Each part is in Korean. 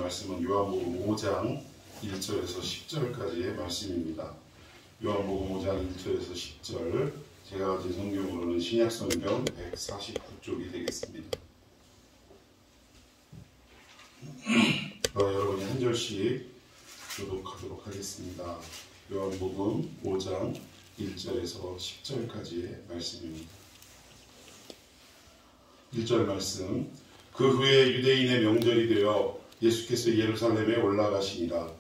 말씀은 요한복음 5장 1절에서 10절까지의 말씀입니다. 요한복음 5장 1절에서 10절, 제가 가진 성경으로는 신약성경 149쪽이 되겠습니다. 여러분이 한 절씩 교독하도록 하겠습니다. 요한복음 5장 1절에서 10절까지의 말씀입니다. 1절 말씀. 그 후에 유대인의 명절이 되어 예수께서 예루살렘에 올라가시니라.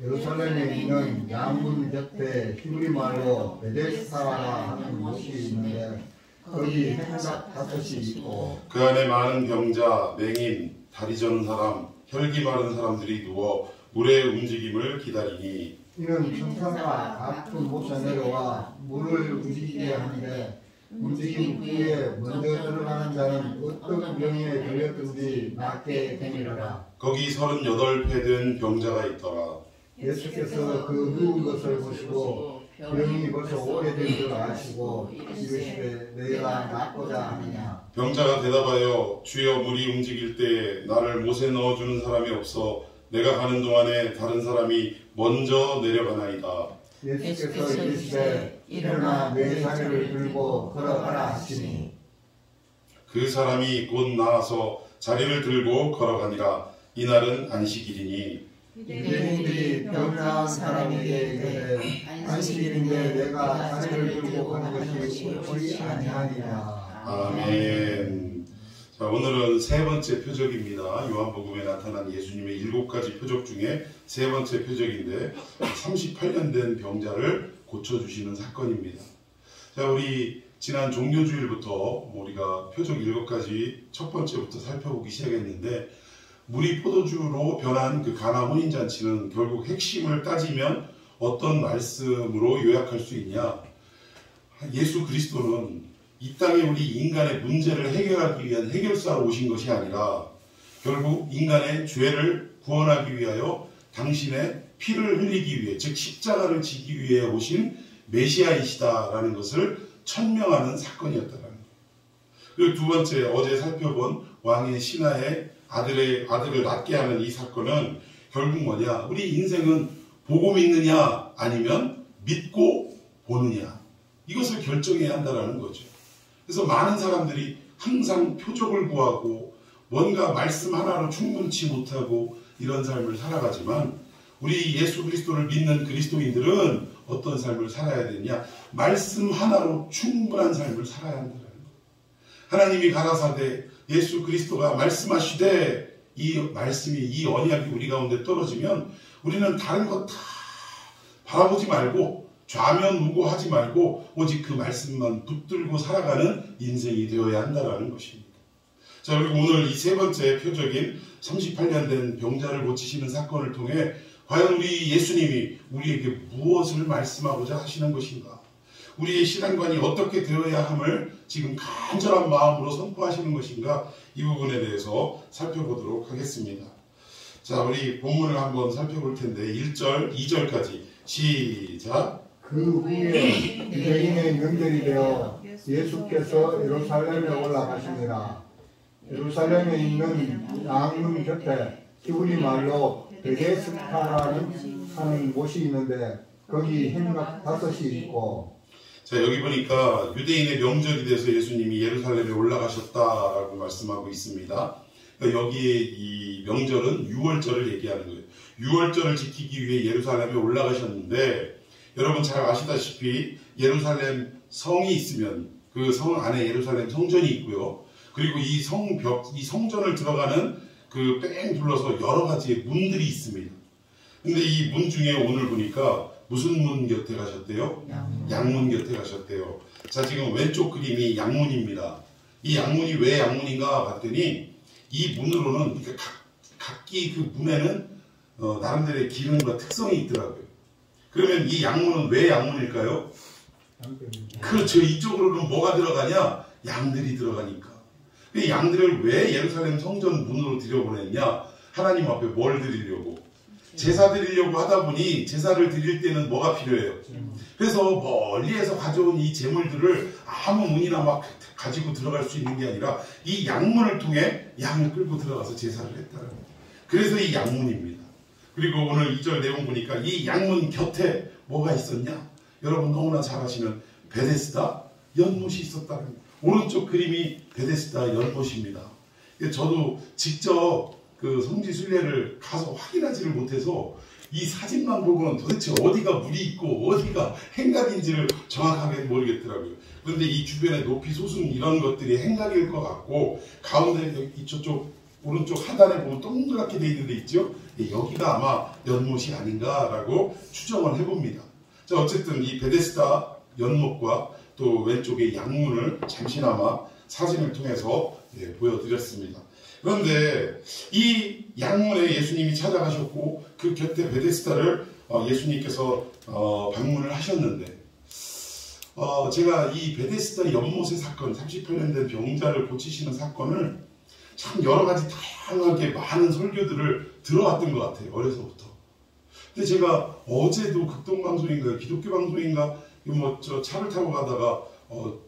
예루살렘에 있는 양문 곁에 히브리 말로 베데스다라 하는 곳이 있는데 거기 행각 5이 있고 그 안에 많은 병자, 맹인, 다리 저는 사람, 혈기 마른 사람들이 누워 물의 움직임을 기다리니 이는 천사가 같은 곳에 내려와 물을 움직이게 하는데 움직임 후에 먼저 들어가는 자는 어떤 병에 걸렸든지 낫게 되니라. 거기 38배 된 병자가 있더라. 예수께서 그 누운 것을 보시고 병이 벌써 오래된 줄 아시고 이르시되 내가 낫고자 하느냐. 병자가 대답하여 주여 물이 움직일 때 나를 못에 넣어주는 사람이 없어 내가 가는 동안에 다른 사람이 먼저 내려가나이다. 예수께서 이르시되 일어나 내 자리를 들고 걸어가라 하시니 그 사람이 곧 나와서 자리를 들고 걸어가니라. 이날은 안식일이니 유대인들이 병 나은 사람에게 이르되 안식일인데 내가 자리를 들고 가는 것이 옳지 아니하니라. 아멘. 자, 오늘은 세 번째 표적입니다. 요한복음에 나타난 예수님의 7가지 표적 중에 세 번째 표적인데 38년 된 병자를 고쳐주시는 사건입니다. 자, 우리 지난 종료주일부터 우리가 표적 7가지 첫 번째부터 살펴보기 시작했는데 물이 포도주로 변한 그 가나 혼인잔치는 결국 핵심을 따지면 어떤 말씀으로 요약할 수 있냐? 예수 그리스도는 이 땅에 우리 인간의 문제를 해결하기 위한 해결사로 오신 것이 아니라 결국 인간의 죄를 구원하기 위하여 당신의 피를 흘리기 위해, 즉 십자가를 지기 위해 오신 메시아이시다라는 것을 천명하는 사건이었다는 거예요. 그리고 두 번째, 어제 살펴본 왕의 신하의 아들을 낳게 하는 이 사건은 결국 뭐냐? 우리 인생은 보고 믿느냐 아니면 믿고 보느냐, 이것을 결정해야 한다는 거죠. 그래서 많은 사람들이 항상 표적을 구하고 뭔가 말씀 하나로 충분치 못하고 이런 삶을 살아가지만 우리 예수 그리스도를 믿는 그리스도인들은 어떤 삶을 살아야 되냐? 말씀 하나로 충분한 삶을 살아야 한다는 거예요. 하나님이 가라사대 예수 그리스도가 말씀하시되 이 말씀이, 이 언약이 우리 가운데 떨어지면 우리는 다른 것 다 바라보지 말고 좌면우고하지 말고 오직 그 말씀만 붙들고 살아가는 인생이 되어야 한다는 것입니다. 자, 그리고 오늘 이 세 번째 표적인 38년 된 병자를 고치시는 사건을 통해 과연 우리 예수님이 우리에게 무엇을 말씀하고자 하시는 것인가? 우리의 신앙관이 어떻게 되어야 함을 지금 간절한 마음으로 선포하시는 것인가? 이 부분에 대해서 살펴보도록 하겠습니다. 자, 우리 본문을 한번 살펴볼 텐데 1절, 2절까지 시작. 그 후에 유대인의 명절이 되어 예수께서 예루살렘에 올라가시니라. 예루살렘에 있는 양문 곁에 히브리 말로 베데스다라는 하는 곳이 있는데 거기 행각 5이 있고. 자, 여기 보니까 유대인의 명절이 돼서 예수님이 예루살렘에 올라가셨다라고 말씀하고 있습니다. 그러니까 여기에 이 명절은 유월절을 얘기하는 거예요. 유월절을 지키기 위해 예루살렘에 올라가셨는데 여러분 잘 아시다시피 예루살렘 성이 있으면 그 성 안에 예루살렘 성전이 있고요. 그리고 이 성전을 들어가는 그 뺑 둘러서 여러 가지의 문들이 있습니다. 근데 이 문 중에 오늘 보니까 무슨 문 곁에 가셨대요? 양문 곁에 가셨대요. 자, 지금 왼쪽 그림이 양문입니다. 이 양문이 왜 양문인가 봤더니 이 문으로는 각기 그 문에는 나름대로의 기능과 특성이 있더라고요. 그러면 이 양문은 왜 양문일까요? 그렇죠. 이쪽으로는 뭐가 들어가냐? 양들이 들어가니까. 그 양들을 왜 예루살렘 성전 문으로 들여보냈냐? 하나님 앞에 뭘 드리려고? 제사 드리려고 하다 보니 제사를 드릴 때는 뭐가 필요해요? 그래서 멀리에서 가져온 이 제물들을 아무 문이나 막 가지고 들어갈 수 있는 게 아니라 이 양문을 통해 양을 끌고 들어가서 제사를 했다는 거예요. 그래서 이 양문입니다. 그리고 오늘 2절 내용 보니까 이 양문 곁에 뭐가 있었냐? 여러분 너무나 잘 아시는 베데스다 연못이 있었다는, 오른쪽 그림이 베데스다 연못입니다. 저도 직접 그 성지순례를 가서 확인하지를 못해서 이 사진만 보고는 도대체 어디가 물이 있고 어디가 행각인지를 정확하게 모르겠더라고요. 그런데 이 주변에 높이 솟은 이런 것들이 행각일 것 같고, 가운데 저쪽 오른쪽 하단에 보면 동그랗게 돼 있는 데 있죠? 여기가 아마 연못이 아닌가라고 추정을 해봅니다. 자, 어쨌든 이 베데스다 연못과 또 왼쪽의 양문을 잠시나마 사진을 통해서 보여드렸습니다. 그런데 이 양문에 예수님이 찾아가셨고 그 곁에 베데스다를 예수님께서 방문을 하셨는데, 제가 이 베데스다 연못의 사건, 38년 된 병자를 고치시는 사건을 참 여러 가지 다양하게 많은 설교들을 들어왔던 것 같아요. 어려서부터. 근데 제가 어제도 극동방송인가 기독교 방송인가 저 차를 타고 가다가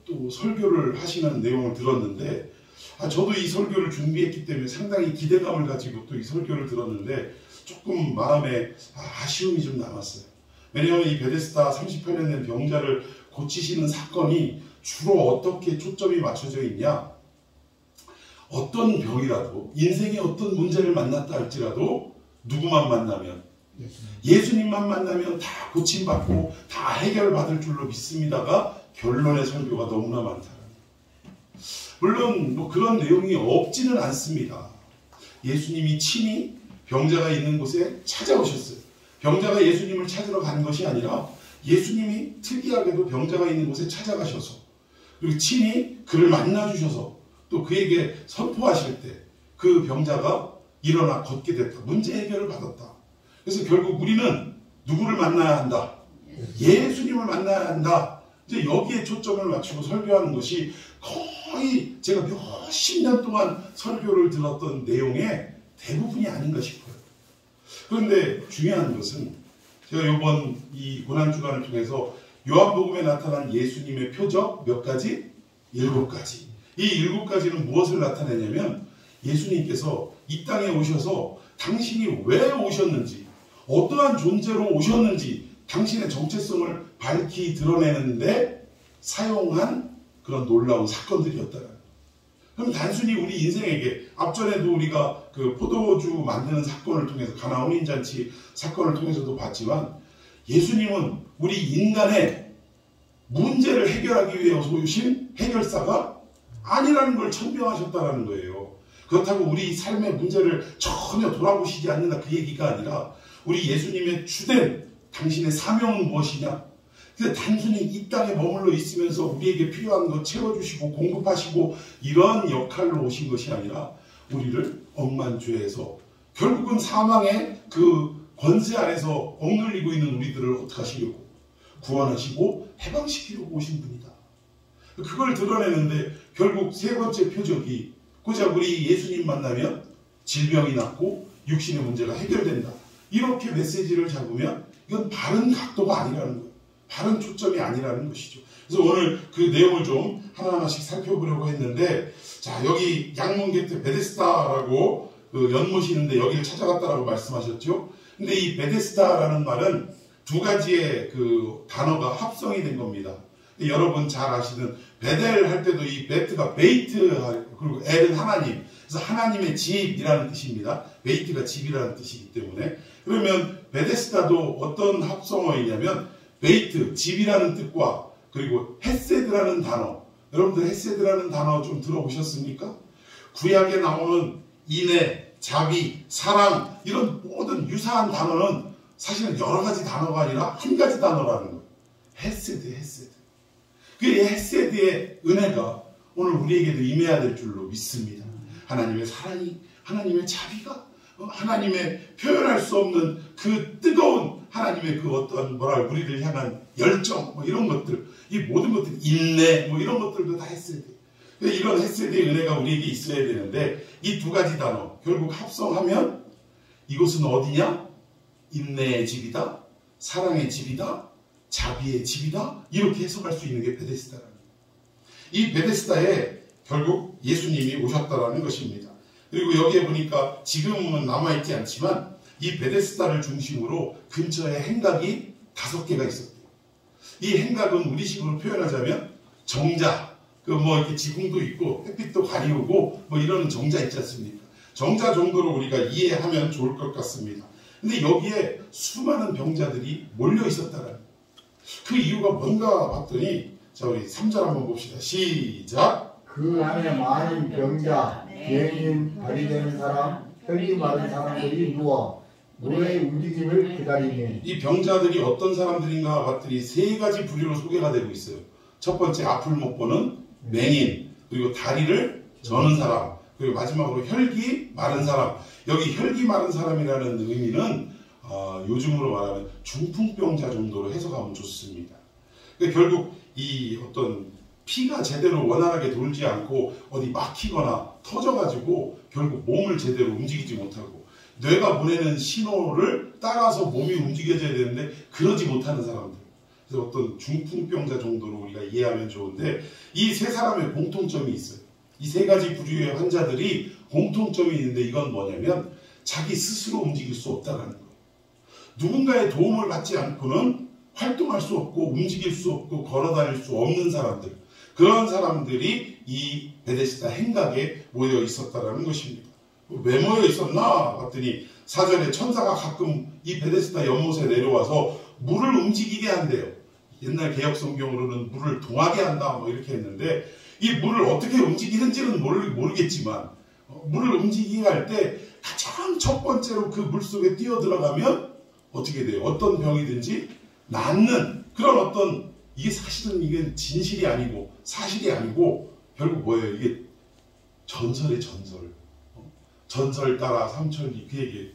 또 설교를 하시는 내용을 들었는데, 저도 이 설교를 준비했기 때문에 상당히 기대감을 가지고 또 이 설교를 들었는데 조금 마음에 아쉬움이 좀 남았어요. 왜냐하면 이 베데스다 38년 된 병자를 고치시는 사건이 주로 어떻게 초점이 맞춰져 있냐? 어떤 병이라도, 인생의 어떤 문제를 만났다 할지라도 누구만 만나면, 예수님만 만나면 다 고침받고 다 해결받을 줄로 믿습니다가 결론의 설교가 너무나 많다. 물론 뭐 그런 내용이 없지는 않습니다. 예수님이 친히 병자가 있는 곳에 찾아오셨어요. 병자가 예수님을 찾으러 간 것이 아니라 예수님이 특이하게도 병자가 있는 곳에 찾아가셔서, 그리고 친히 그를 만나주셔서 또 그에게 선포하실 때 그 병자가 일어나 걷게 됐다. 문제 해결을 받았다. 그래서 결국 우리는 누구를 만나야 한다? 예수님을 만나야 한다. 이제 여기에 초점을 맞추고 설교하는 것이 거의 제가 몇십 년 동안 설교를 들었던 내용의 대부분이 아닌가 싶어요. 그런데 중요한 것은 제가 이번 이 고난주간을 통해서 요한복음에 나타난 예수님의 표적 몇 가지? 7가지. 이 7가지는 무엇을 나타내냐면 예수님께서 이 땅에 오셔서 당신이 왜 오셨는지, 어떠한 존재로 오셨는지 당신의 정체성을 밝히 드러내는데 사용한 그런 놀라운 사건들이었다는. 그럼 단순히 우리 인생에게, 앞전에도 우리가 그 포도주 만드는 사건을 통해서, 가나 혼인잔치 사건을 통해서도 봤지만, 예수님은 우리 인간의 문제를 해결하기 위해 오신 해결사가 아니라는 걸 천명하셨다는 거예요. 그렇다고 우리 삶의 문제를 전혀 돌아보시지 않는다, 그 얘기가 아니라 우리 예수님의 주된 당신의 사명은 무엇이냐? 그래서 단순히 이 땅에 머물러 있으면서 우리에게 필요한 것 채워주시고 공급하시고 이런 역할로 오신 것이 아니라 우리를 억만죄에서, 결국은 사망의 그 권세 안에서 억눌리고 있는 우리들을 어떻게 하시려고, 구원하시고 해방시키려고 오신 분이다. 그걸 드러내는데 결국 세 번째 표적이, 고작 우리 예수님 만나면 질병이 낫고 육신의 문제가 해결된다. 이렇게 메시지를 잡으면 이건 바른 각도가 아니라는 거예요. 바른 초점이 아니라는 것이죠. 그래서 오늘 그 내용을 좀 하나하나씩 살펴보려고 했는데, 자, 여기 양문 곁에 베데스다라고 그 연못이 있는데 여기를 찾아갔다라고 말씀하셨죠. 근데 이 베데스다라는 말은 두 가지의 그 단어가 합성이 된 겁니다. 여러분 잘 아시는 베델 할 때도 이 베트가 베이트, 그리고 엘은 하나님, 그래서 하나님의 집이라는 뜻입니다. 베이트가 집이라는 뜻이기 때문에. 그러면 베데스다도 어떤 합성어이냐면 베이트, 집이라는 뜻과, 그리고 헤세드라는 단어, 여러분들 헤세드라는 단어 좀 들어보셨습니까? 구약에 나오는 인애, 자비, 사랑, 이런 모든 유사한 단어는 사실은 여러 가지 단어가 아니라 한 가지 단어라는 거예요. 헤세드, 헤세드. 그 헤세드의 은혜가 오늘 우리에게도 임해야 될 줄로 믿습니다. 하나님의 사랑이, 하나님의 자비가, 하나님의 표현할 수 없는 그 뜨거운 하나님의 그 어떤 우리를 향한 열정, 이런 것들, 이 모든 것들, 인내, 이런 것들도 다 헤세드. 이런 헤세드의 은혜가 우리에게 있어야 되는데, 이 두 가지 단어 결국 합성하면 이곳은 어디냐? 인내의 집이다, 사랑의 집이다, 자비의 집이다, 이렇게 해석할 수 있는 게 베데스다라는 거예요. 이 베데스다에 결국 예수님이 오셨다라는 것입니다. 그리고 여기에 보니까 지금은 남아있지 않지만 이 베데스다를 중심으로 근처에 행각이 5개가 있었대요. 이 행각은 우리식으로 표현하자면 정자, 이렇게 지붕도 있고 햇빛도 가리우고 이런 정자 있지 않습니까? 정자 정도로 우리가 이해하면 좋을 것 같습니다. 근데 여기에 수많은 병자들이 몰려 있었다는 그 이유가 뭔가 봤더니, 자, 우리 3절 한번 봅시다. 시작. 그 안에 많은 병자, 비행인, 다리 되는 사람, 혈기 마른 사람들이 누워 물의 움직임을 기다리니. 이 병자들이 어떤 사람들인가 봤더니 3가지 부류로 소개가 되고 있어요. 첫 번째, 앞을 못 보는 맹인, 그리고 다리를 저는 사람, 그리고 마지막으로 혈기 마른 사람. 여기 혈기 마른 사람이라는 의미는 요즘으로 말하면 중풍병자 정도로 해석하면 좋습니다. 그러니까 결국 이 어떤 피가 제대로 원활하게 돌지 않고 어디 막히거나 터져가지고 결국 몸을 제대로 움직이지 못하고, 뇌가 보내는 신호를 따라서 몸이 움직여져야 되는데 그러지 못하는 사람들, 그래서 어떤 중풍병자 정도로 우리가 이해하면 좋은데, 이 3사람의 공통점이 있어요. 이 3가지 부류의 환자들이 공통점이 있는데, 이건 뭐냐면 자기 스스로 움직일 수 없다는 거예요. 누군가의 도움을 받지 않고는 활동할 수 없고 움직일 수 없고 걸어다닐 수 없는 사람들, 그런 사람들이 이 베데스다 행각에 모여 있었다는 것입니다. 왜 모여 있었나 봤더니 4절에 천사가 가끔 이 베데스다 연못에 내려와서 물을 움직이게 한대요. 옛날 개역 성경으로는 물을 동하게 한다 이렇게 했는데, 이 물을 어떻게 움직이는지는 모르겠지만 물을 움직이게 할 때 가장 첫 번째로 그 물속에 뛰어 들어가면 어떻게 돼요? 어떤 병이든지 낫는 그런 어떤, 이게 사실은 이게 진실이 아니고 사실이 아니고 결국 뭐예요? 이게 전설의 전설. 전설 따라 삼천리, 그 얘기예요.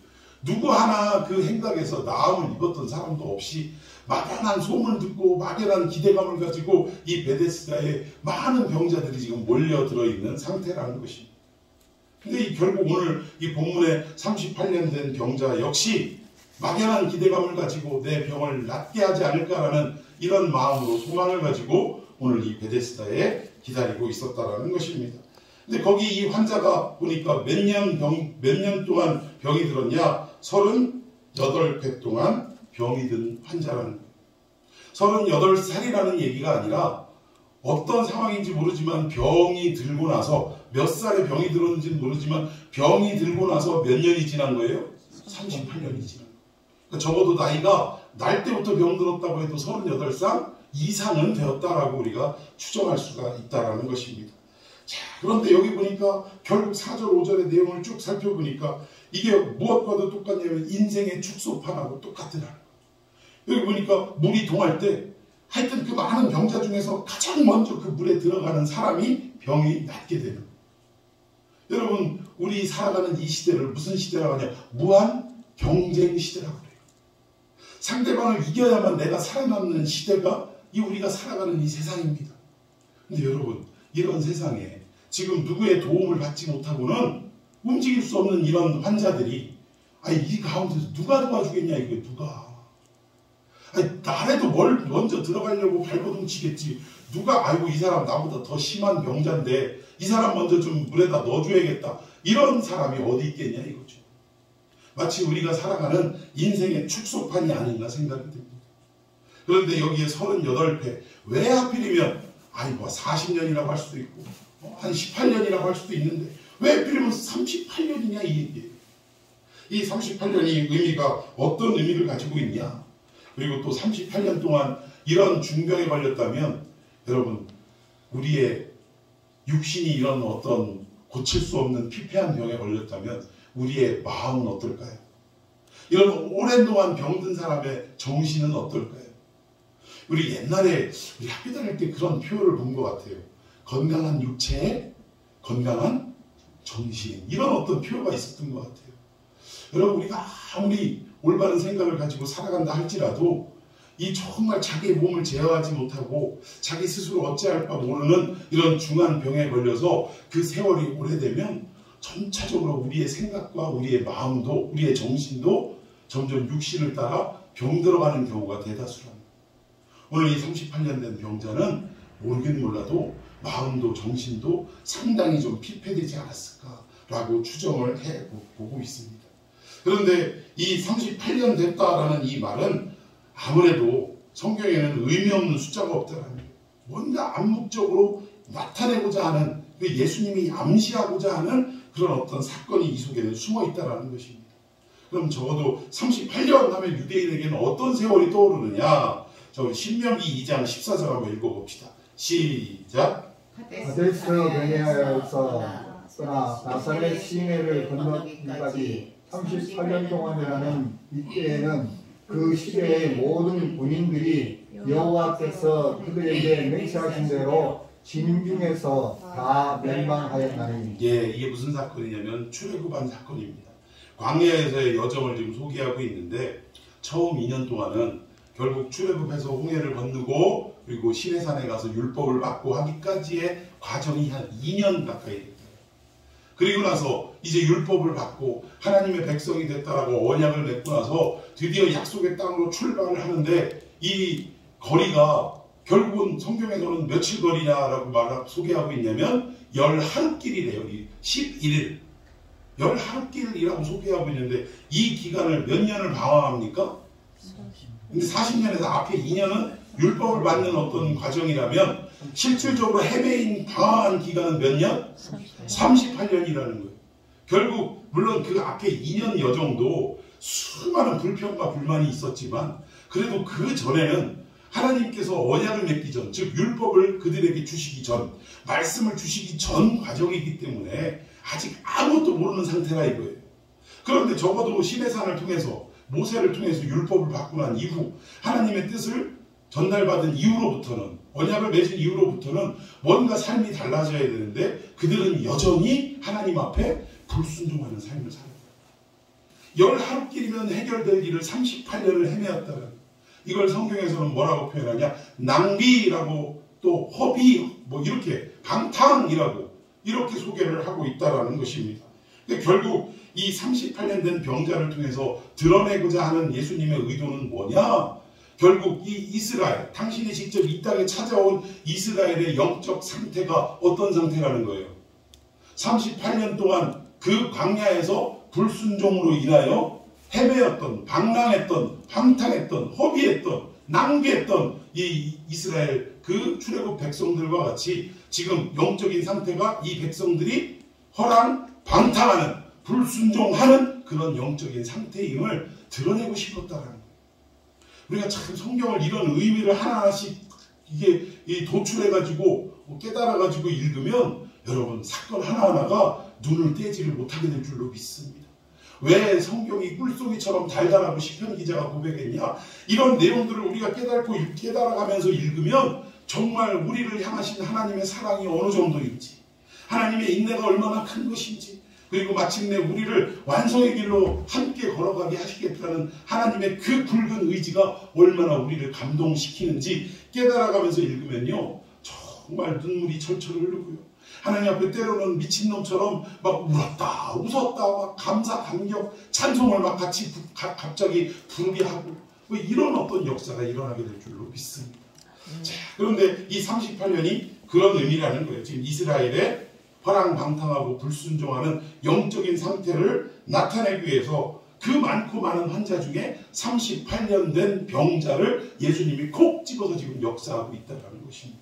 누구 하나 그 행각에서 나음을 입었던 사람도 없이 막연한 소문을 듣고 막연한 기대감을 가지고 이 베데스다에 많은 병자들이 지금 몰려들어 있는 상태라는 것입니다. 근데 결국 오늘 이 본문에 38년 된 병자 역시 막연한 기대감을 가지고 내 병을 낫게 하지 않을까라는 이런 마음으로 소망을 가지고 오늘 이 베데스다에 기다리고 있었다라는 것입니다. 근데 거기 이 환자가 보니까 몇 년 동안 병이 들었냐? 38회 동안 병이 든 환자라는 거예요. 38살이라는 얘기가 아니라 어떤 상황인지 모르지만 병이 들고 나서, 몇 살에 병이 들었는지는 모르지만 병이 들고 나서 몇 년이 지난 거예요? 38년이 지난 거예요. 그러니까 적어도 나이가 날 때부터 병 들었다고 해도 38살 이상은 되었다라고 우리가 추정할 수가 있다라는 것입니다. 자, 그런데 여기 보니까 결국 4절 5절의 내용을 쭉 살펴보니까 이게 무엇과도 똑같냐면 인생의 축소판하고 똑같더라는 거예요. 여기 보니까 물이 동할 때 하여튼 그 많은 병자 중에서 가장 먼저 그 물에 들어가는 사람이 병이 낫게 되는 거예요. 여러분, 우리 살아가는 이 시대를 무슨 시대라고 하냐? 무한 경쟁 시대라고 그래요. 상대방을 이겨야만 내가 살아남는 시대가 이 우리가 살아가는 이 세상입니다. 근데 여러분, 이런 세상에 지금 누구의 도움을 받지 못하고는 움직일 수 없는 이런 환자들이, 이 가운데서 누가 도와주겠냐, 이거 누가. 나라도 뭘 먼저 들어가려고 발버둥 치겠지. 누가, 아이고 이 사람 나보다 더 심한 병자인데 이 사람 먼저 좀 물에다 넣어줘야겠다. 이런 사람이 어디 있겠냐 이거죠. 마치 우리가 살아가는 인생의 축소판이 아닌가 생각이 듭니다. 그런데 여기에 38회, 왜 하필이면 40년이라고 할 수도 있고 한 18년이라고 할 수도 있는데 왜 하필이면 38년이냐 이 얘기예요. 이 38년이 의미가 어떤 의미를 가지고 있냐. 그리고 또 38년 동안 이런 중병에 걸렸다면 여러분, 우리의 육신이 이런 어떤 고칠 수 없는 피폐한 병에 걸렸다면 우리의 마음은 어떨까요? 이런 오랜 동안 병든 사람의 정신은 어떨까요? 우리 옛날에 우리 학교 다닐 때 그런 표현을 본 것 같아요. 건강한 육체에 건강한 정신, 이런 어떤 표현가 있었던 것 같아요. 여러분, 우리가 아무리 올바른 생각을 가지고 살아간다 할지라도 이 정말 자기의 몸을 제어하지 못하고 자기 스스로 어찌할까 모르는 이런 중한 병에 걸려서 그 세월이 오래되면 점차적으로 우리의 생각과 우리의 마음도, 우리의 정신도 점점 육신을 따라 병들어가는 경우가 대다수랍니다. 오늘 이 38년 된 병자는 모르긴 몰라도 마음도 정신도 상당히 좀 피폐되지 않았을까 라고 추정을 해보고 있습니다. 그런데 이 38년 됐다라는 이 말은 아무래도 성경에는 의미 없는 숫자가 없다는 거예요. 뭔가 암묵적으로 나타내고자 하는, 예수님이 암시하고자 하는 그런 어떤 사건이 이 속에는 숨어 있다는 것입니다. 그럼 적어도 38년 하면 유대인에게는 어떤 세월이 떠오르느냐? 저 신명기 2장 14절 한번 읽어봅시다. 시작. 가데스 베네아에서 떠나 나사렛 시내를 건너기까지 38년 동안이라는 이때에는 그 시대의 모든 군인들이 여호와께서 그들에게 맹세하신 대로 진중에서 다 멸망하였나니. 예, 이게 무슨 사건이냐면 출애굽한 사건입니다. 광야에서의 여정을 지금 소개하고 있는데 처음 2년 동안은 결국 출애굽해서 홍해를 건너고 그리고 시내산에 가서 율법을 받고 하기까지의 과정이 한 2년 가까이 됐어요. 그리고 나서 이제 율법을 받고 하나님의 백성이 됐다라고 언약을 맺고 나서 드디어 약속의 땅으로 출발을 하는데 이 거리가 결국은 성경에서는 며칠 거리냐라고 소개하고 있냐면 10하루길이래요. 11일 10하루길이라고 소개하고 있는데 이 기간을 몇 년을 방황합니까? 근데 40년에서 앞에 2년은 율법을 받는 어떤 과정이라면 실질적으로 헤매인 방황한 기간은 몇 년? 38년이라는 거예요. 결국 물론 그 앞에 2년 여정도 수많은 불평과 불만이 있었지만 그래도 그 전에는 하나님께서 언약을 맺기 전, 즉 율법을 그들에게 주시기 전, 말씀을 주시기 전 과정이기 때문에 아직 아무것도 모르는 상태라 이거예요. 그런데 적어도 시내산을 통해서 모세를 통해서 율법을 받고 난 이후 하나님의 뜻을 전달받은 이후로부터는, 언약을 맺은 이후로부터는 뭔가 삶이 달라져야 되는데 그들은 여전히 하나님 앞에 불순종하는 삶을 살아요. 10하루길이면 해결될 일을 38년을 헤매었다는, 이걸 성경에서는 뭐라고 표현하냐? 낭비라고, 또 허비, 뭐 이렇게 방탕이라고 이렇게 소개를 하고 있다라는 것입니다. 근데 결국 이 38년 된 병자를 통해서 드러내고자 하는 예수님의 의도는 뭐냐? 결국 이 이스라엘, 당신이 직접 이 땅에 찾아온 이스라엘의 영적 상태가 어떤 상태라는 거예요? 38년 동안 그 광야에서 불순종으로 인하여 헤매였던, 방랑했던, 방탕했던, 허비했던, 낭비했던 이 이스라엘 그 출애굽 백성들과 같이 지금 영적인 상태가 이 백성들이 허랑, 방탕하는, 불순종하는 그런 영적인 상태임을 드러내고 싶었다는 거예요. 우리가 참 성경을 이런 의미를 하나하나씩 이게 도출해가지고 깨달아가지고 읽으면 여러분 사건 하나하나가 눈을 떼지를 못하게 될 줄로 믿습니다. 왜 성경이 꿀송이처럼 달달하고 시편 기자가 고백했냐? 이런 내용들을 우리가 깨달아가면서 읽으면 정말 우리를 향하신 하나님의 사랑이 어느 정도인지, 하나님의 인내가 얼마나 큰 것인지, 그리고 마침내 우리를 완성의 길로 함께 걸어가게 하시겠다는 하나님의 그 굵은 의지가 얼마나 우리를 감동시키는지 깨달아가면서 읽으면요 정말 눈물이 철철 흐르고요. 하나님 앞에 때로는 미친놈처럼 막 울었다, 웃었다, 막 감사, 감격, 찬송을 막 같이 갑자기 부르게 하고 뭐 이런 어떤 역사가 일어나게 될 줄로 믿습니다. 자, 그런데 이 38년이 그런 의미라는 거예요. 지금 이스라엘의 허랑방탕하고 불순종하는 영적인 상태를 나타내기 위해서 그 많고 많은 환자 중에 38년 된 병자를 예수님이 콕 집어서 지금 역사하고 있다는 것입니다.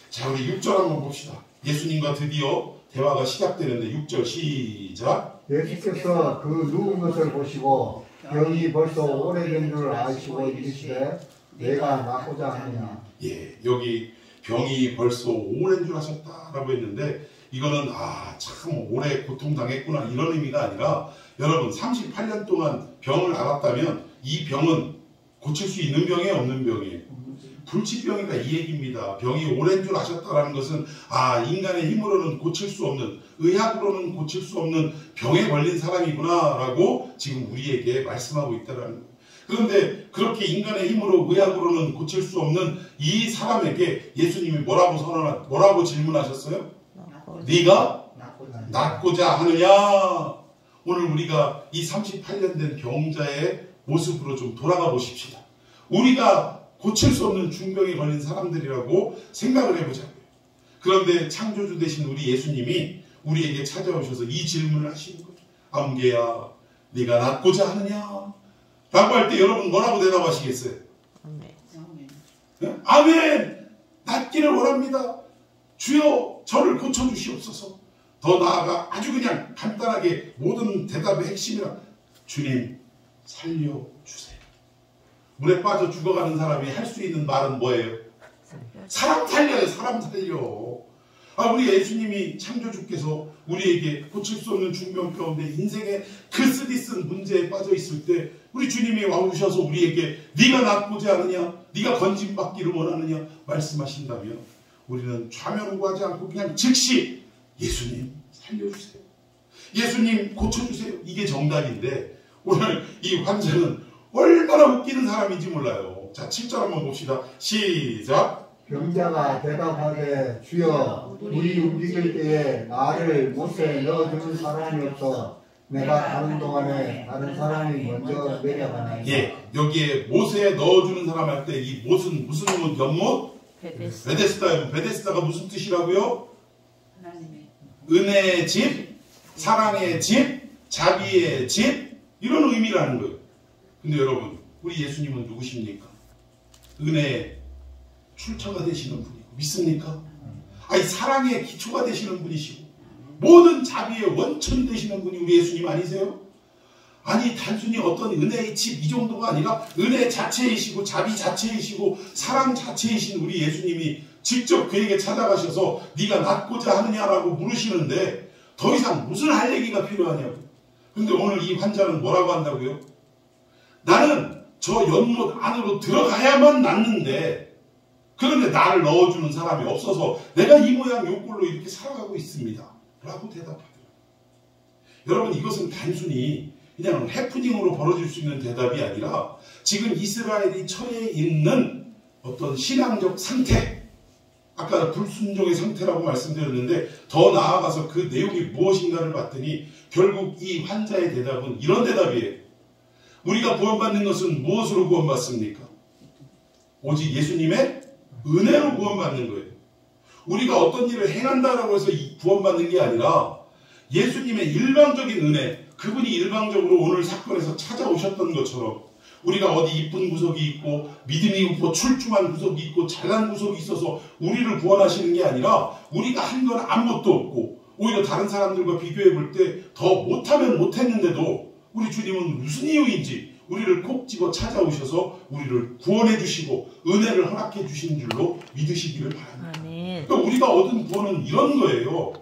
자, 우리 6절 한번 봅시다. 예수님과 드디어 대화가 시작되는데 6절 시작. 예수께서 그 누운 것을 보시고 병이 벌써 오래된 줄 아시고 이르시되 내가 낫고자 하느냐. 예, 여기 병이 벌써 오랜 줄 아셨다라고 했는데 이거는 참 오래 고통당했구나 이런 의미가 아니라 여러분 38년 동안 병을 앓았다면 이 병은 고칠 수 있는 병이에요, 없는 병이에요? 불치병이다 이 얘기입니다. 병이 오랜 줄 아셨다라는 것은 인간의 힘으로는 고칠 수 없는, 의학으로는 고칠 수 없는 병에 걸린 사람이구나 라고 지금 우리에게 말씀하고 있다는 거예요. 그런데 그렇게 인간의 힘으로 의학으로는 고칠 수 없는 이 사람에게 예수님이 뭐라고 질문하셨어요? 네가 낫고자 하느냐? 오늘 우리가 이 38년 된 병자의 모습으로 좀 돌아가 보십시다. 우리가 고칠 수 없는 중병에 걸린 사람들이라고 생각을 해보자고요. 그런데 창조주 되신 우리 예수님이 우리에게 찾아오셔서 이 질문을 하시는 거죠. 암개야, 네가 낫고자 하느냐? 라고 할 때 여러분 뭐라고 대답하시겠어요? 아멘. 아멘! 낫기를 원합니다. 주여 저를 고쳐주시옵소서. 더 나아가 아주 그냥 간단하게 모든 대답의 핵심이라 주님 살려주세요. 물에 빠져 죽어가는 사람이 할 수 있는 말은 뭐예요? 사람 살려요. 사람 살려. 우리 예수님이 창조주께서 우리에게 고칠 수 없는 중병 가운데 인생의 그 쓰디쓴 문제에 빠져 있을 때 우리 주님이 와오셔서 우리에게 네가 낫고자 하느냐, 네가 건짐받기를 원하느냐 말씀하신다면 우리는 좌면구하지 않고 그냥 즉시 예수님 살려주세요. 예수님 고쳐주세요. 이게 정답인데 오늘 이 환자는 얼마나 웃기는 사람인지 몰라요. 자, 7절 한번 봅시다. 시작. 병자가 대답하되 주여 우리 움직일 때에 나를 못에 넣어주는 사람이 없어 내가 가는 동안에 다른 사람이 먼저 내려가나이다. 예, 여기에 못에 넣어주는 사람 할 때 이 못은 무슨 못? 연못? 베데스다. 베데스다가 무슨 뜻이라고요? 하나님의 은혜의 집, 사랑의 집, 자비의 집 이런 의미라는 거예요. 근데 여러분 우리 예수님은 누구십니까? 은혜의 출처가 되시는 분이고 믿습니까? 아니 사랑의 기초가 되시는 분이시고 모든 자비의 원천이 되시는 분이 우리 예수님 아니세요? 아니 단순히 어떤 은혜의 집 이 정도가 아니라 은혜 자체이시고 자비 자체이시고 사랑 자체이신 우리 예수님이 직접 그에게 찾아가셔서 네가 낫고자 하느냐라고 물으시는데 더 이상 무슨 할 얘기가 필요하냐고. 근데 오늘 이 환자는 뭐라고 한다고요? 나는 저 연못 안으로 들어가야만 낫는데 그런데 나를 넣어주는 사람이 없어서 내가 이 모양 요 꼴로 이렇게 살아가고 있습니다. 라고 대답하더라고요. 여러분 이것은 단순히 그냥 해프닝으로 벌어질 수 있는 대답이 아니라 지금 이스라엘이 처해 있는 어떤 신앙적 상태, 아까 불순종의 상태라고 말씀드렸는데 더 나아가서 그 내용이 무엇인가를 봤더니 결국 이 환자의 대답은 이런 대답이에요. 우리가 구원받는 것은 무엇으로 구원받습니까? 오직 예수님의 은혜로 구원받는 거예요. 우리가 어떤 일을 행한다라고 해서 구원받는 게 아니라 예수님의 일방적인 은혜, 그분이 일방적으로 오늘 사건에서 찾아오셨던 것처럼 우리가 어디 이쁜 구석이 있고 믿음이 있고 출중한 구석이 있고 잘난 구석이 있어서 우리를 구원하시는 게 아니라 우리가 한 건 아무것도 없고 오히려 다른 사람들과 비교해 볼 때 더 못하면 못했는데도 우리 주님은 무슨 이유인지 우리를 콕 집어 찾아오셔서 우리를 구원해 주시고 은혜를 허락해 주신 줄로 믿으시기를 바랍니다. 그러니까 우리가 얻은 구원은 이런 거예요.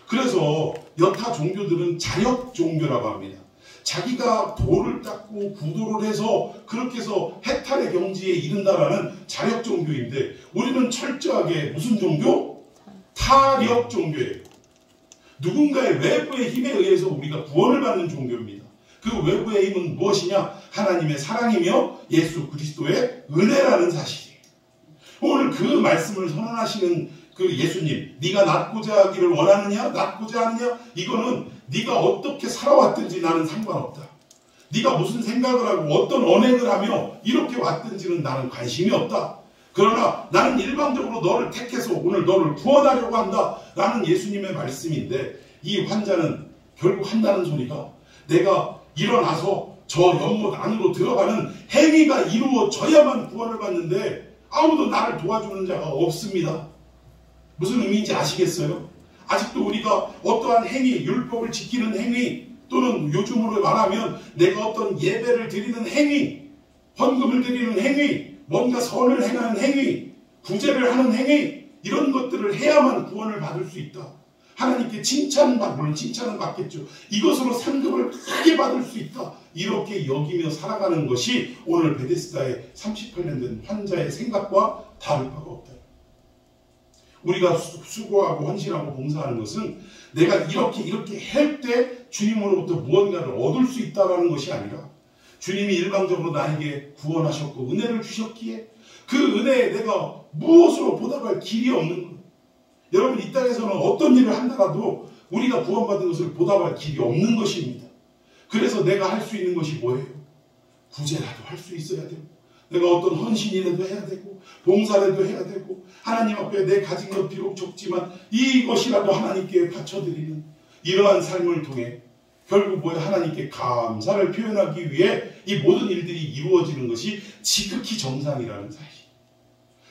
그래서 여타 종교들은 자력 종교라고 합니다. 자기가 도를 닦고 구도를 해서 그렇게 해서 해탈의 경지에 이른다라는 자력 종교인데 우리는 철저하게 무슨 종교? 타력 종교예요. 누군가의 외부의 힘에 의해서 우리가 구원을 받는 종교입니다. 그 외부의 힘은 무엇이냐? 하나님의 사랑이며 예수 그리스도의 은혜라는 사실이에요. 오늘 그 말씀을 선언하시는 그 예수님, 네가 낫고자 하기를 원하느냐? 낫고자 하느냐? 이거는 네가 어떻게 살아왔든지 나는 상관없다. 네가 무슨 생각을 하고 어떤 언행을 하며 이렇게 왔든지는 나는 관심이 없다. 그러나 나는 일방적으로 너를 택해서 오늘 너를 구원하려고 한다. 라는 예수님의 말씀인데 이 환자는 결국 한다는 소리가 내가 일어나서 저 연못 안으로 들어가는 행위가 이루어져야만 구원을 받는데 아무도 나를 도와주는 자가 없습니다. 무슨 의미인지 아시겠어요? 아직도 우리가 어떠한 행위, 율법을 지키는 행위 또는 요즘으로 말하면 내가 어떤 예배를 드리는 행위, 헌금을 드리는 행위, 뭔가 선을 행하는 행위, 구제를 하는 행위 이런 것들을 해야만 구원을 받을 수 있다. 하나님께 물론 칭찬은 받겠죠. 이것으로 상급을 크게 받을 수 있다. 이렇게 여기며 살아가는 것이 오늘 베데스다의 38년 된 환자의 생각과 다를 바가 없다. 우리가 수고하고 헌신하고 봉사하는 것은 내가 이렇게 할 때 주님으로부터 무언가를 얻을 수 있다는 것이 아니라 주님이 일방적으로 나에게 구원하셨고 은혜를 주셨기에 그 은혜에 내가 무엇으로 보답할 길이 없는 거예요. 여러분 이 땅에서는 어떤 일을 한다라도 우리가 구원받은 것을 보답할 길이 없는 것입니다. 그래서 내가 할 수 있는 것이 뭐예요? 구제라도 할 수 있어야 되고 내가 어떤 헌신이라도 해야 되고 봉사라도 해야 되고 하나님 앞에 내 가진 것 비록 적지만 이것이라도 하나님께 바쳐드리는 이러한 삶을 통해 결국 뭐야 하나님께 감사를 표현하기 위해 이 모든 일들이 이루어지는 것이 지극히 정상이라는 사실.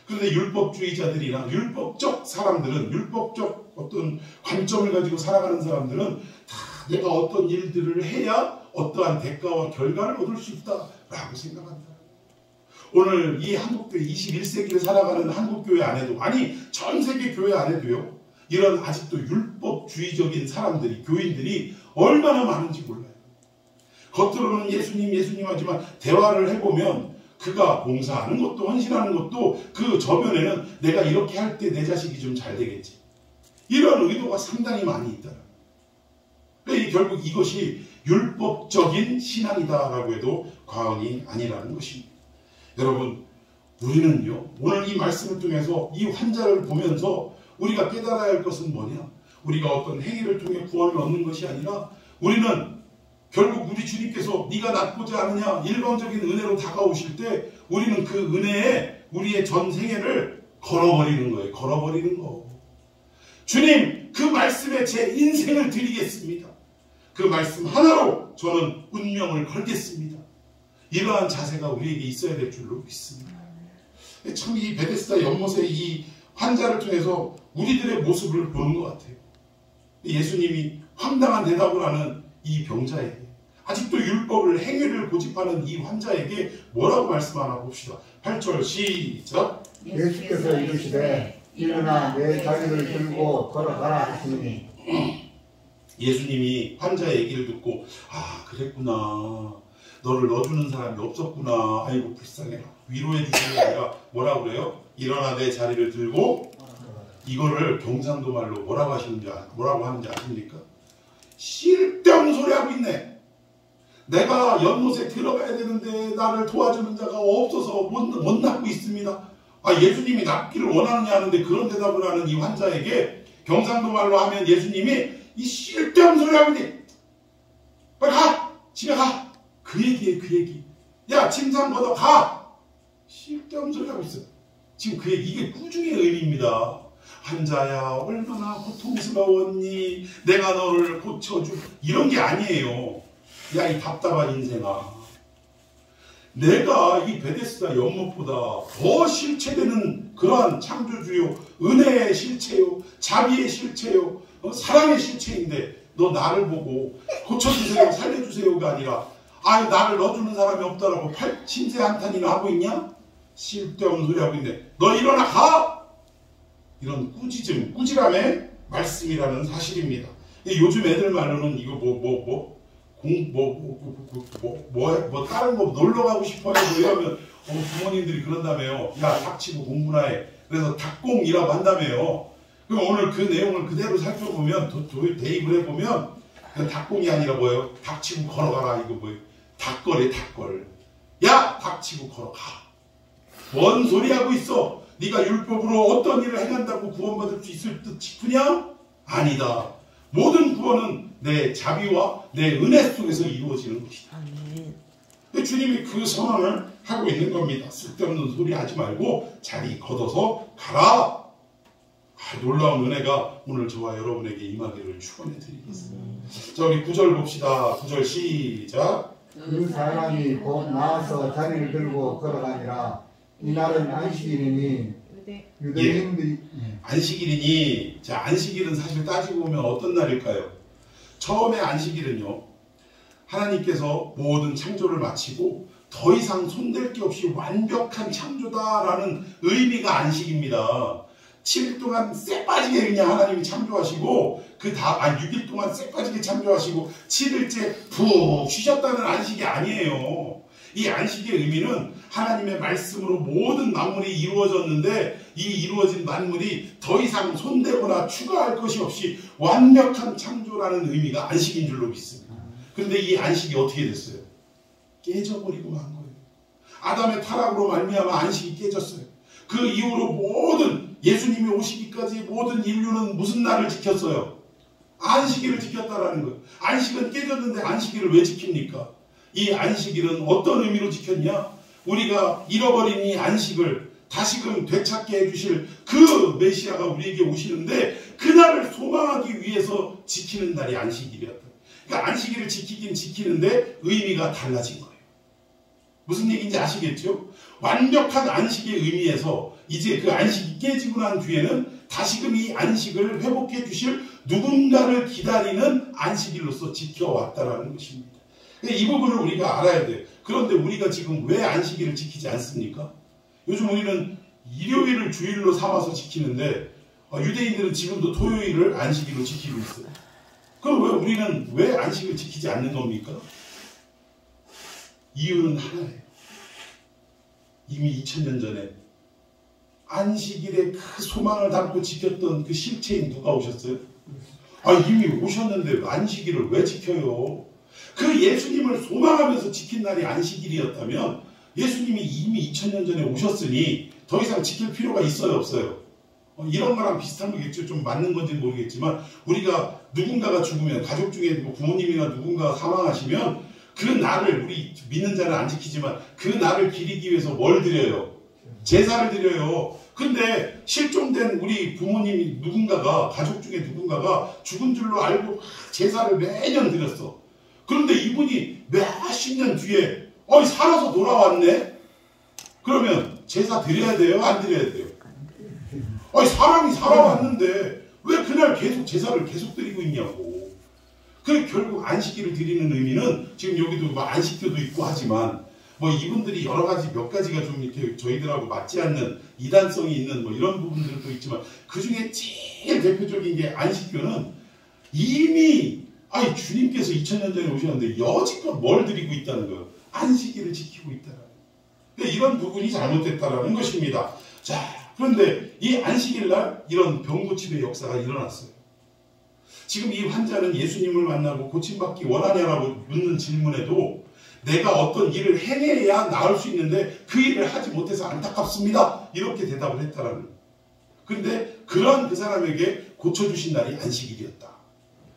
그런데 율법주의자들이나 율법적 사람들은 율법적 어떤 관점을 가지고 살아가는 사람들은 다 내가 어떤 일들을 해야 어떠한 대가와 결과를 얻을 수 있다라고 생각한다. 오늘 이 한국교회 21세기를 살아가는 한국교회 안에도 아니 전 세계 교회 안에도요. 이런 아직도 율법주의적인 사람들이 교인들이 얼마나 많은지 몰라요. 겉으로는 예수님 하지만 대화를 해보면 그가 봉사하는 것도 헌신하는 것도 그 저변에는 내가 이렇게 할 때 내 자식이 좀 잘 되겠지. 이런 의도가 상당히 많이 있다. 결국 이것이 율법적인 신앙이다라고 해도 과언이 아니라는 것입니다. 여러분 우리는요 오늘 이 말씀을 통해서 이 환자를 보면서 우리가 깨달아야 할 것은 뭐냐? 우리가 어떤 행위를 통해 구원을 얻는 것이 아니라 우리는 결국 우리 주님께서 네가 낫고자 하느냐 일방적인 은혜로 다가오실 때 우리는 그 은혜에 우리의 전 생애를 걸어버리는 거예요. 걸어버리는 거. 주님 그 말씀에 제 인생을 드리겠습니다. 그 말씀 하나로 저는 운명을 걸겠습니다. 이러한 자세가 우리에게 있어야 될 줄로 믿습니다. 참 이 베데스다 연못의 이 환자를 통해서 우리들의 모습을 보는 것 같아요. 예수님이 황당한 대답을 하는 이 병자에게 아직도 율법을 행위를 고집하는 이 환자에게 뭐라고 말씀하나 봅시다. 8절 시작. 예수께서 이르시되 일어나 내 자리를 들고 걸어가라 하시니 예수님이 환자의 얘기를 듣고 아 그랬구나. 너를 넣어주는 사람이 없었구나. 아이고 불쌍해라. 위로해 주시는 게 아니라 뭐라고 그래요? 일어나 내 자리를 들고 이거를 경상도 말로 뭐라고 하는지 아십니까? 쓸데없는 소리 하고 있네. 내가 연못에 들어가야 되는데 나를 도와주는 자가 없어서 못 낫고 있습니다. 아 예수님이 낫기를 원하느냐 하는데 그런 대답을 하는 이 환자에게 경상도 말로 하면 예수님이 이 쓸데없는 소리 하고 있네. 빨리 가! 집에 가! 그 얘기에 그 얘기. 야 침상 걷어 가! 쓸데없는 소리 하고 있어. 지금 그 얘기 이게 꾸중의 의미입니다. 환자야 얼마나 고통스러웠니? 내가 너를 고쳐주 이런 게 아니에요. 야 이 답답한 인생아. 내가 이 베데스다 연못보다 더 실체되는 그러한 창조주요 은혜의 실체요 자비의 실체요 사랑의 실체인데 너 나를 보고 고쳐주세요 살려주세요가 아니라 아이 나를 넣어주는 사람이 없다라고 심세 한탄이나 하고 있냐? 쓸데없는 소리 하고 있는데 너 일어나 가! 이런 꾸지람의 말씀이라는 사실입니다. 요즘 애들 말로는 이거 다른 거 놀러 가고 싶어요 이러면 부모님들이 그런다며요. 야 닥치고 공부나 해. 그래서 닥공이라고 한다며요. 그럼 오늘 그 내용을 그대로 살펴보면 대입을 해보면 닥공이 아니라 뭐예요? 닥치고 걸어가라 이거 뭐예요? 닥거래 닥걸. 야 닥치고 걸어가. 뭔 소리 하고 있어? 네가 율법으로 어떤 일을 행한다고 구원받을 수 있을 듯 싶으냐? 아니다. 모든 구원은 내 자비와 내 은혜 속에서 이루어지는 것이다. 아멘. 주님이 그 선언을 하고 있는 겁니다. 쓸데없는 소리 하지 말고 자리 걷어서 가라. 놀라운 은혜가 오늘 저와 여러분에게 임하기를 축원해 드리겠습니다. 자 우리 9절 봅시다. 9절 시작. 그 사람이 곧 나와서 자리를 들고 걸어가니라. 이날은 안식일이니 유대인들이 안식일이니 자 안식일은 사실 따지고 보면 어떤 날일까요? 처음에 안식일은요 하나님께서 모든 창조를 마치고 더 이상 손댈 게 없이 완벽한 창조다라는 의미가 안식입니다. 7일 동안 쎄빠지게 그냥 하나님이 창조하시고 그 다음 6일 동안 쎄빠지게 창조하시고 7일째 푹 쉬셨다는 안식이 아니에요. 이 안식의 의미는 하나님의 말씀으로 모든 만물이 이루어졌는데 이 이루어진 만물이 더 이상 손대거나 추가할 것이 없이 완벽한 창조라는 의미가 안식인 줄로 믿습니다. 그런데 이 안식이 어떻게 됐어요? 깨져버리고 만 거예요. 아담의 타락으로 말미암아 안식이 깨졌어요. 그 이후로 모든 예수님이 오시기까지 모든 인류는 무슨 날을 지켰어요? 안식일을 지켰다라는 거예요. 안식은 깨졌는데 안식일을 왜 지킵니까? 이 안식일은 어떤 의미로 지켰냐? 우리가 잃어버린 이 안식을 다시금 되찾게 해주실 그 메시아가 우리에게 오시는데 그날을 소망하기 위해서 지키는 날이 안식일이었다. 그러니까 안식일을 지키긴 지키는데 의미가 달라진 거예요. 무슨 얘기인지 아시겠죠? 완벽한 안식의 의미에서 이제 그 안식이 깨지고 난 뒤에는 다시금 이 안식을 회복해 주실 누군가를 기다리는 안식일로서 지켜왔다라는 것입니다. 이 부분을 우리가 알아야 돼요. 그런데 우리가 지금 왜 안식일을 지키지 않습니까? 요즘 우리는 일요일을 주일로 삼아서 지키는데 유대인들은 지금도 토요일을 안식일로 지키고 있어요. 그럼 왜 우리는 왜 안식을 지키지 않는 겁니까? 이유는 하나예요. 이미 2000년 전에 안식일에 그 소망을 담고 지켰던 그 실체인 누가 오셨어요? 이미 오셨는데 안식일을 왜 지켜요? 그 예수님을 소망하면서 지킨 날이 안식일이었다면 예수님이 이미 2000년 전에 오셨으니 더 이상 지킬 필요가 있어요, 없어요? 이런 거랑 비슷한 거겠죠. 좀 맞는 건지는 모르겠지만 우리가 누군가가 죽으면 가족 중에 뭐 부모님이나 누군가가 사망하시면 그 날을 우리 믿는 자는 안 지키지만 그 날을 기리기 위해서 뭘 드려요? 제사를 드려요. 근데 실종된 우리 부모님이 누군가가 가족 중에 누군가가 죽은 줄로 알고 제사를 매년 드렸어. 그런데 이분이 몇십 년 뒤에 살아서 돌아왔네? 그러면 제사 드려야 돼요? 안 드려야 돼요? 사람이 살아왔는데 왜 그날 계속 제사를 계속 드리고 있냐고. 그 결국 안식일을 드리는 의미는 지금 여기도 뭐 안식교도 있고 하지만 뭐 이분들이 여러 가지 몇 가지가 좀 이렇게 저희들하고 맞지 않는 이단성이 있는 뭐 이런 부분들도 있지만 그 중에 제일 대표적인 게 안식교는 이미 주님께서 2000년 전에 오셨는데 여지껏 뭘 드리고 있다는 거예요. 안식일을 지키고 있다는 거예요. 이런 부분이 잘못됐다라는 것입니다. 자, 그런데 이 안식일날 이런 병고침의 역사가 일어났어요. 지금 이 환자는 예수님을 만나고 고침받기 원하냐라고 묻는 질문에도 내가 어떤 일을 행해야 나을 수 있는데 그 일을 하지 못해서 안타깝습니다. 이렇게 대답을 했다라는 거예요. 그런데 그러한 그 사람에게 고쳐주신 날이 안식일이었다.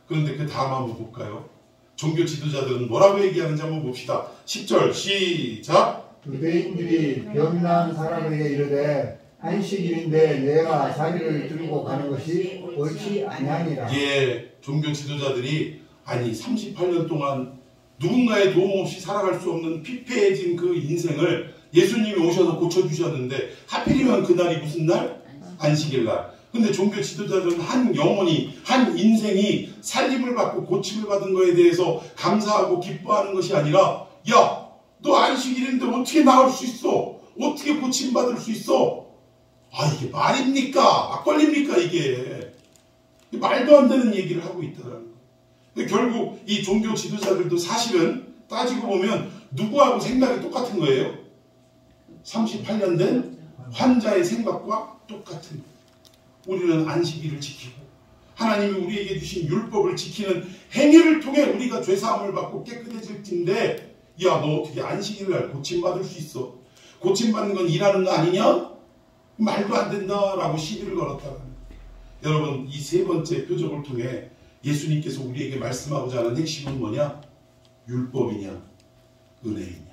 그런데 그 다음 한번 볼까요? 종교 지도자들은 뭐라고 얘기하는지 한번 봅시다. 10절 시작. 유대인들이 병난 사람에게 이르되 안식일인데 내가 자기를 들고 가는 것이 옳지 아니하니라. 예, 종교 지도자들이 38년 동안 누군가의 도움 없이 살아갈 수 없는 피폐해진 그 인생을 예수님이 오셔서 고쳐주셨는데 하필이면 그날이 무슨 날? 안식일 날. 근데 종교 지도자들은 한 영혼이, 한 인생이 살림을 받고 고침을 받은 거에 대해서 감사하고 기뻐하는 것이 아니라 야, 너 안식일인데 어떻게 나을 수 있어? 어떻게 고침받을 수 있어? 이게 말입니까? 막걸리입니까 이게? 말도 안 되는 얘기를 하고 있다라는 거예요. 결국 이 종교 지도자들도 사실은 따지고 보면 누구하고 생각이 똑같은 거예요. 38년 된 환자의 생각과 똑같은 거예요. 우리는 안식일을 지키고 하나님이 우리에게 주신 율법을 지키는 행위를 통해 우리가 죄사함을 받고 깨끗해질 텐데 야, 너 어떻게 안식일날 고침받을 수 있어? 고침받는 건 일하는 거 아니냐? 말도 안 된다라고 시비를 걸었다는 거예요. 여러분, 이 세 번째 표적을 통해 예수님께서 우리에게 말씀하고자 하는 핵심은 뭐냐? 율법이냐? 은혜이냐?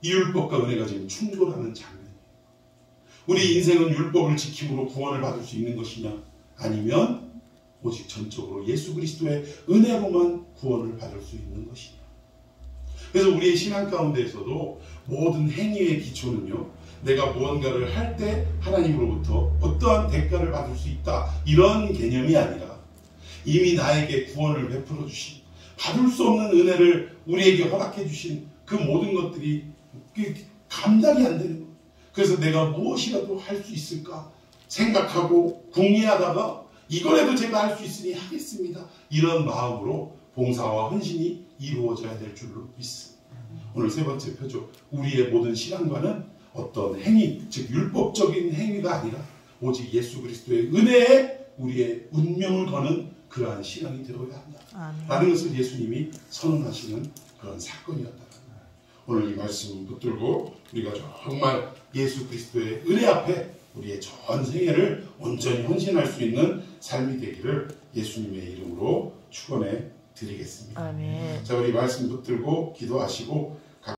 이 율법과 은혜가 지금 충돌하는 장면이에요. 우리 인생은 율법을 지킴으로 구원을 받을 수 있는 것이냐? 아니면 오직 전적으로 예수 그리스도의 은혜로만 구원을 받을 수 있는 것이냐? 그래서 우리의 신앙 가운데에서도 모든 행위의 기초는요, 내가 무언가를 할 때 하나님으로부터 어떠한 대가를 받을 수 있다, 이런 개념이 아니라 이미 나에게 구원을 베풀어 주신, 받을 수 없는 은혜를 우리에게 허락해 주신 그 모든 것들이 감당이 안 되는 거예요. 그래서 내가 무엇이라도 할 수 있을까 생각하고 궁리하다가 이거라도 제가 할 수 있으니 하겠습니다, 이런 마음으로 봉사와 헌신이 이루어져야 될 줄로 믿습니다. 오늘 세 번째 표적, 우리의 모든 신앙과는 어떤 행위, 즉 율법적인 행위가 아니라 오직 예수 그리스도의 은혜에 우리의 운명을 거는 그러한 신앙이 되어야 한다 라는 것을 예수님이 선언하시는 그런 사건이었다. 오늘 이 말씀 붙들고 우리가 정말 예수 그리스도의 은혜 앞에 우리의 전 생애를 온전히 헌신할 수 있는 삶이 되기를 예수님의 이름으로 축원해 드리겠습니다. 아멘. 자, 우리 말씀 붙들고 기도하시고